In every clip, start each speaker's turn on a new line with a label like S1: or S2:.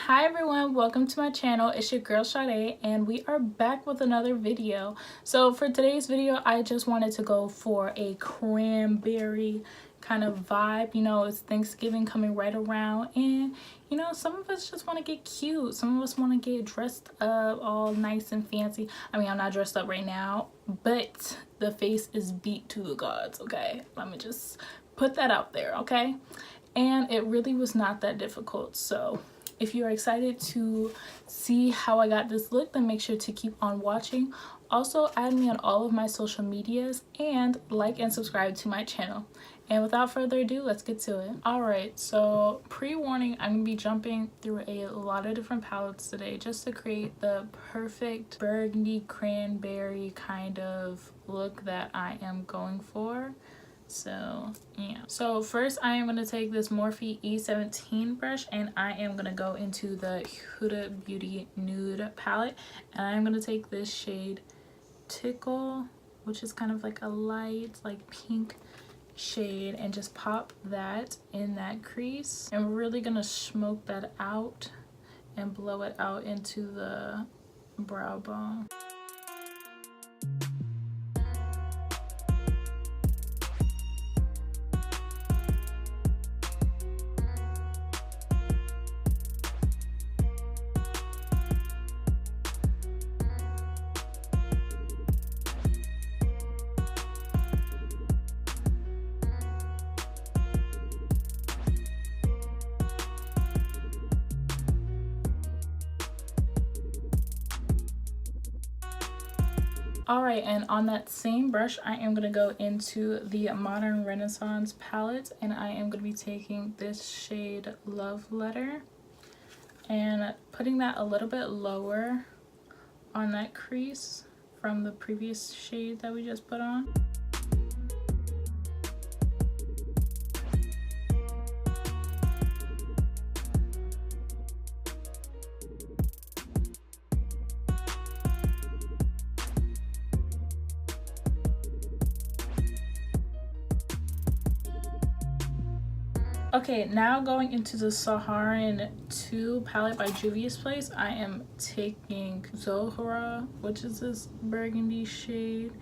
S1: Hi everyone, welcome to my channel. It's your girl Sade and we are back with another video. So for today's video, I just wanted to go for a cranberry kind of vibe. You know, it's Thanksgiving coming right around and you know, some of us just want to get cute. Some of us want to get dressed up all nice and fancy. I mean, I'm not dressed up right now, but the face is beat to the gods, okay? Let me just put that out there, okay? And it really was not that difficult. So if you're excited to see how I got this look, then make sure to keep on watching. Also, add me on all of my social medias and like and subscribe to my channel. And without further ado, let's get to it. Alright, so pre-warning, I'm going to be jumping through a lot of different palettes today just to create the perfect burgundy cranberry kind of look that I am going for. So yeah, so first I am going to take this Morphe E17 brush and I am going to go into the Huda Beauty Nude palette, and I'm going to take this shade Tickle, which is kind of like a light like pink shade, and just pop that in that crease, and we're really going to smoke that out and blow it out into the brow bone. Alright, and on that same brush, I am going to go into the Modern Renaissance palette, and I am going to be taking this shade Love Letter and putting that a little bit lower on that crease from the previous shade that we just put on. Okay, now going into the Saharan 2 palette by Juvia's Place, I am taking Zohra, which is this burgundy shade,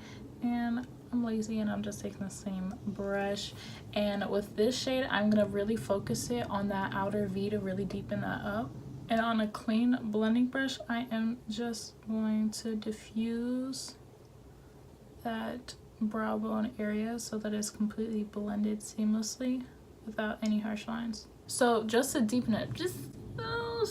S1: and I'm lazy and I'm just taking the same brush. And with this shade, I'm going to really focus it on that outer V to really deepen that up. And on a clean blending brush, I am just going to diffuse that brow bone area so that it's completely blended seamlessly without any harsh lines. So just to deepen it, just a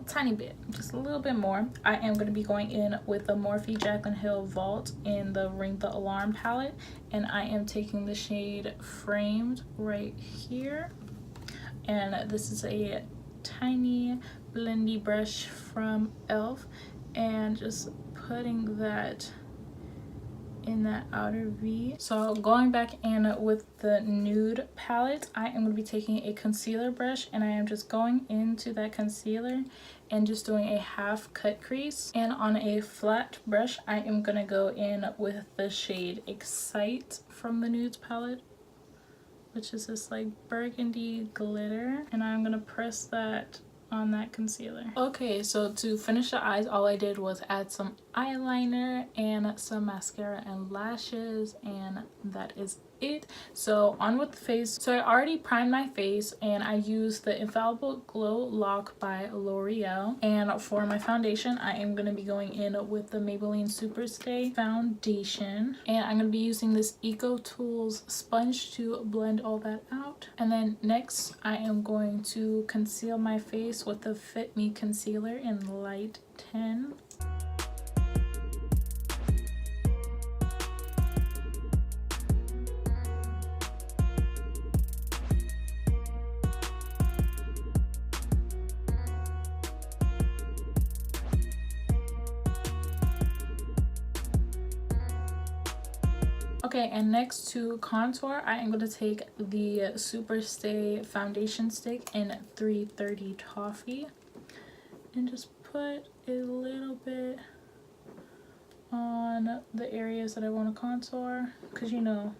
S1: tiny bit, just a little bit more, I am going to be going in with the Morphe Jaclyn Hill Vault in the Ring the Alarm palette, and I am taking the shade Framed right here, and this is a tiny blendy brush from e.l.f. and just putting that in that outer V. So going back in with the nude palette, I am going to be taking a concealer brush, and I am just going into that concealer and just doing a half cut crease. And on a flat brush, I am going to go in with the shade Excite from the nudes palette, which is this like burgundy glitter, and I'm going to press that on that concealer. Okay, so to finish the eyes, all I did was add some eyeliner and some mascara and lashes, and that is it. So on with the face. So I already primed my face and I used the Infallible Glow Lock by L'Oreal, and for my foundation I am going to be going in with the Maybelline Superstay foundation, and I'm going to be using this Eco Tools sponge to blend all that out. And then next I am going to conceal my face with the Fit Me concealer in light 10. Okay, and next to contour, I am going to take the Superstay foundation stick in 330 Toffee and just put a little bit on the areas that I want to contour, because you know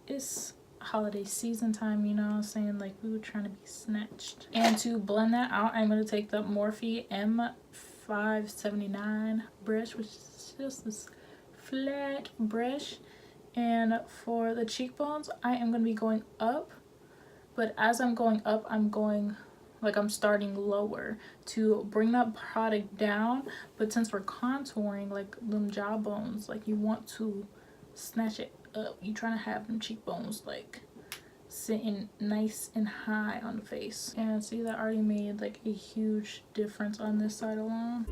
S1: it's holiday season time, you know what I'm saying? Like, we were trying to be snatched. And to blend that out, I'm going to take the Morphe M579 brush, which is just this flat brush. And for the cheekbones, I am going to be going up. But as I'm going up, I'm starting lower to bring that product down. But since we're contouring, like, them jawbones, like, you want to snatch it up. You trying to have them cheekbones, like, sitting nice and high on the face. And see, that already made, like, a huge difference on this side alone.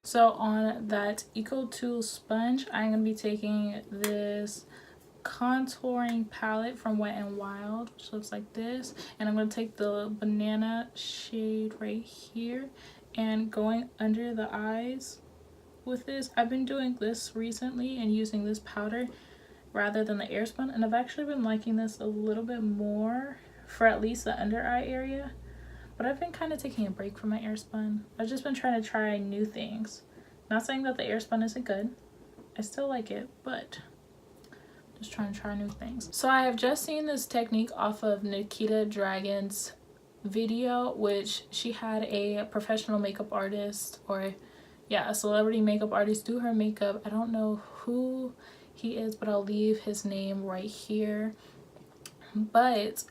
S1: So on that Eco Tool sponge, I'm going to be taking this contouring palette from Wet n Wild, which looks like this. And I'm going to take the banana shade right here and going under the eyes with this. I've been doing this recently and using this powder rather than the Airspun. And I've actually been liking this a little bit more for at least the under eye area. But I've been kind of taking a break from my Airspun. I've just been trying to try new things. Not saying that the Airspun isn't good. I still like it, but just trying to try new things. So I have just seen this technique off of Nikita Dragon's video, which she had a professional makeup artist, or yeah, a celebrity makeup artist do her makeup. I don't know who he is, but I'll leave his name right here. But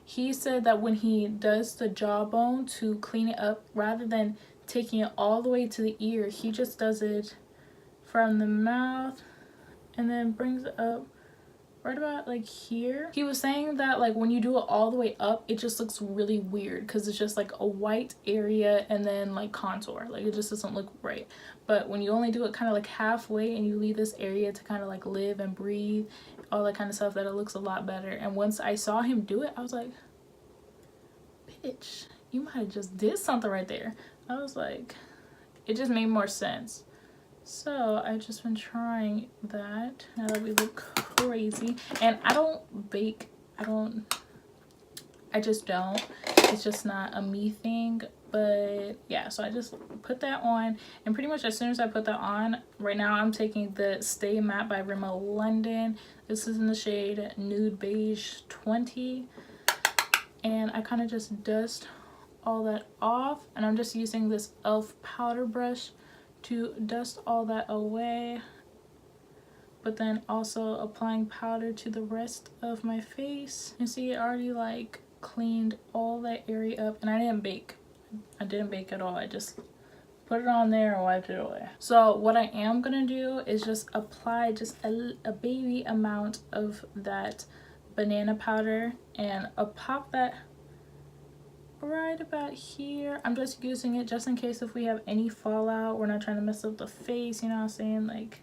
S1: he said that when he does the jawbone to clean it up, rather than taking it all the way to the ear, he just does it from the mouth and then brings it up right about like here. He was saying that like when you do it all the way up, it just looks really weird because it's just like a white area and then like contour. Like, it just doesn't look right. But when you only do it kind of like halfway and you leave this area to kind of like live and breathe, all that kind of stuff, that it looks a lot better. And once I saw him do it, I was like, bitch, you might have just did something right there. I was like, it just made more sense. So I've just been trying that now that we look crazy. And I don't bake. I just don't. It's just not a me thing. But yeah, so I just put that on, and pretty much as soon as I put that on, right now I'm taking the Stay Matte by Rimmel London. This is in the shade Nude Beige 20, and I kind of just dust all that off, and I'm just using this e.l.f. powder brush to dust all that away, but then also applying powder to the rest of my face. You see, it already like cleaned all that area up, and I didn't bake at all. I just put it on there and wiped it away. So what I am gonna do is just apply just a baby amount of that banana powder, and I'll pop that right about here. I'm just using it just in case if we have any fallout. We're not trying to mess up the face, you know what I'm saying? Like,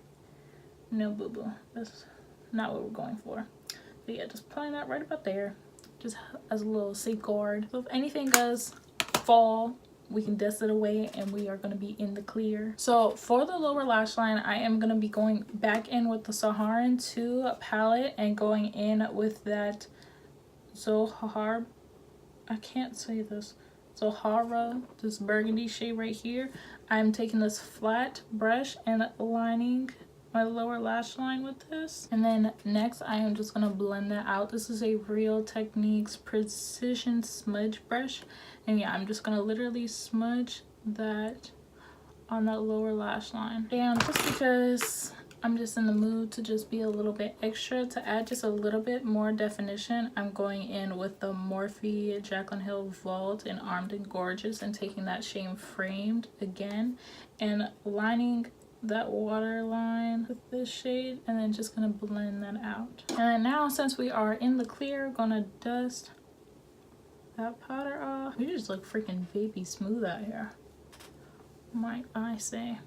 S1: no boo-boo. That's not what we're going for. But yeah, just applying that right about there, just as a little safeguard. So if anything does fall, we can dust it away and we are going to be in the clear. So for the lower lash line, I am going to be going back in with the Saharan 2 palette and going in with that Zohar, I can't say this, Zohara, this burgundy shade right here. I'm taking this flat brush and lining my lower lash line with this. And then next I am just going to blend that out. This is a Real Techniques precision smudge brush, and yeah, I'm just going to literally smudge that on that lower lash line. And just because I'm just in the mood to just be a little bit extra, to add just a little bit more definition, I'm going in with the Morphe Jaclyn Hill Vault in Armed and Gorgeous and taking that shade Framed again and lining that waterline with this shade, and then just gonna blend that out. And then now, since we are in the clear, gonna dust that powder off. We just look freaking vapey smooth out here, might I say.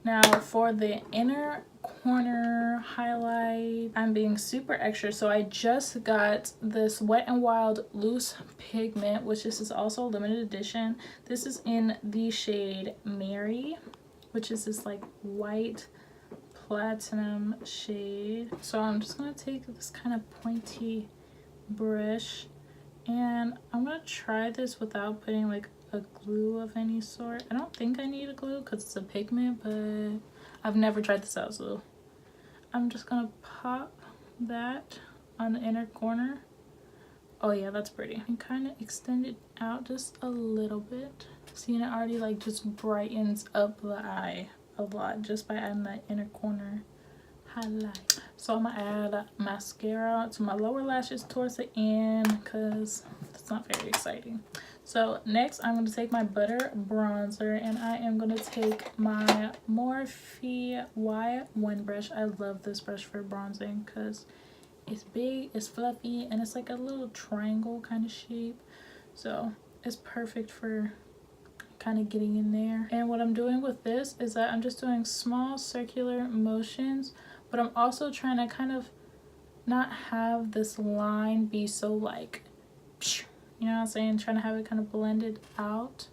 S1: Now for the inner corner highlight, I'm being super extra. So I just got this Wet n Wild loose pigment, which this is also a limited edition. This is in the shade Mary, which is this like white platinum shade. So I'm just gonna take this kind of pointy brush, and I'm gonna try this without putting like a glue of any sort. I don't think I need a glue because it's a pigment, but I've never tried this out, so I'm just gonna pop that on the inner corner. Oh yeah, that's pretty. And kind of extend it out just a little bit. See, and it already like just brightens up the eye a lot just by adding that inner corner highlight. So I'm gonna add mascara to my lower lashes towards the end because it's not very exciting. So next I'm going to take my butter bronzer, and I am going to take my Morphe Y1 brush. I love this brush for bronzing because it's big, it's fluffy, and it's like a little triangle kind of shape. So it's perfect for kind of getting in there. And what I'm doing with this is that I'm just doing small circular motions, but I'm also trying to kind of not have this line be so like, you know what I'm saying? Trying to have it kind of blended out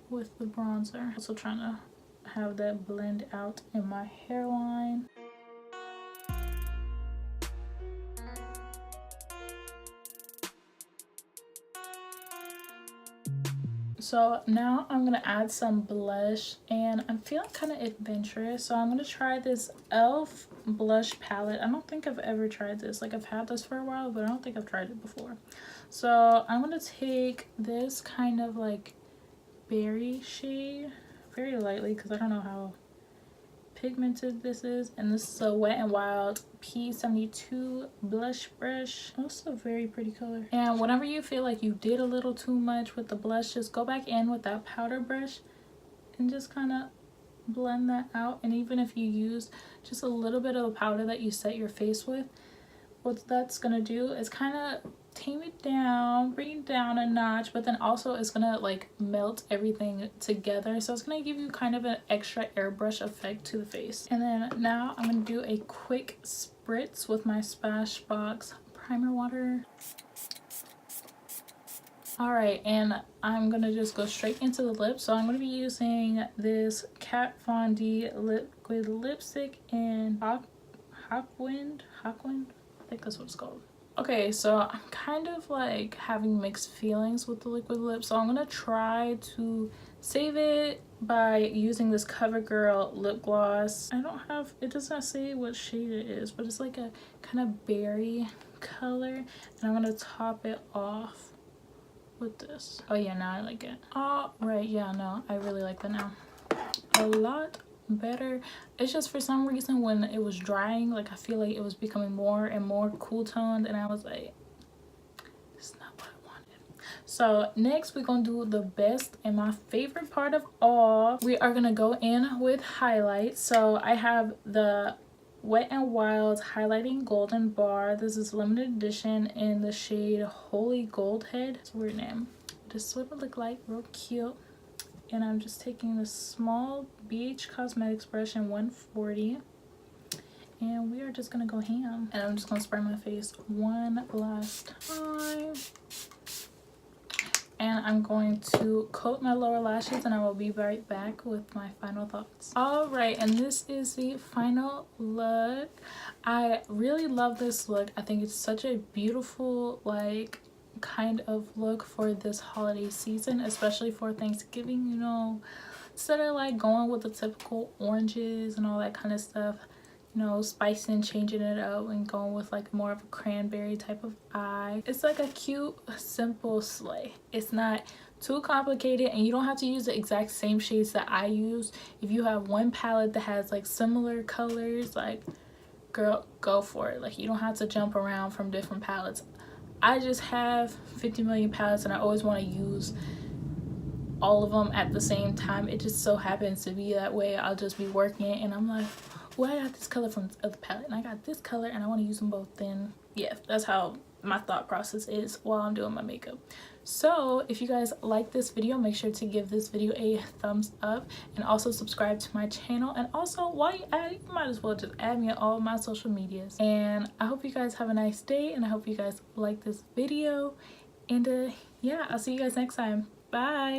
S1: with the bronzer. Also trying to have that blend out in my hairline. So now I'm gonna add some blush, and I'm feeling kind of adventurous, so I'm gonna try this e.l.f. blush palette. I don't think I've ever tried this. Like, I've had this for a while, but I don't think I've tried it before. So I'm gonna take this kind of like berry shade very lightly because I don't know how pigmented this is, and this is a Wet n Wild P72 blush brush. Also a very pretty color. And whenever you feel like you did a little too much with the blush, just go back in with that powder brush and just kind of blend that out. And even if you use just a little bit of the powder that you set your face with, what that's gonna do is kind of tame it down, bring it down a notch, but then also it's gonna like melt everything together, so it's gonna give you kind of an extra airbrush effect to the face. And then now I'm gonna do a quick spritz with my Smashbox primer water. All right, and I'm gonna just go straight into the lips. So I'm gonna be using this Kat Von D liquid lipstick in Hawkwind. I think that's what it's called. Okay, so I'm kind of like having mixed feelings with the liquid lip, so I'm gonna try to save it by using this CoverGirl lip gloss. It does not say what shade it is, but it's like a kind of berry color, and I'm gonna top it off with this. Oh yeah, now I like it. Oh right, yeah, no, I really like that now a lot better. It's just for some reason when it was drying, like I feel like it was becoming more and more cool toned, and I was like, this is not what I wanted. So next we're gonna do the best and my favorite part of all. We are gonna go in with highlights. So I have the Wet n Wild highlighting golden bar. This is limited edition in the shade Holy Goldhead. It's a weird name. This is what it look like, real cute. And I'm just taking this small BH Cosmetics brush in 140, and we are just gonna go ham. And I'm just gonna spray my face one last time, and I'm going to coat my lower lashes, and I will be right back with my final thoughts. All right, and this is the final look. I really love this look. I think it's such a beautiful like kind of look for this holiday season, especially for Thanksgiving, you know, instead of like going with the typical oranges and all that kind of stuff, you know, spicing, changing it up, and going with like more of a cranberry type of eye. It's like a cute, simple sleigh. It's not too complicated, and you don't have to use the exact same shades that I use. If you have one palette that has like similar colors, like girl, go for it. Like, you don't have to jump around from different palettes. I just have 50 million palettes, and I always want to use all of them at the same time. It just so happens to be that way. I'll just be working and I'm like, well, I got this color from this other palette, and I got this color, and I want to use them both. Then yeah, that's how my thought process is while I'm doing my makeup. So if you guys like this video, make sure to give this video a thumbs up and also subscribe to my channel. And also, while you're at it, you might as well just add me on all my social medias. And I hope you guys have a nice day, and I hope you guys like this video. And yeah, I'll see you guys next time. Bye.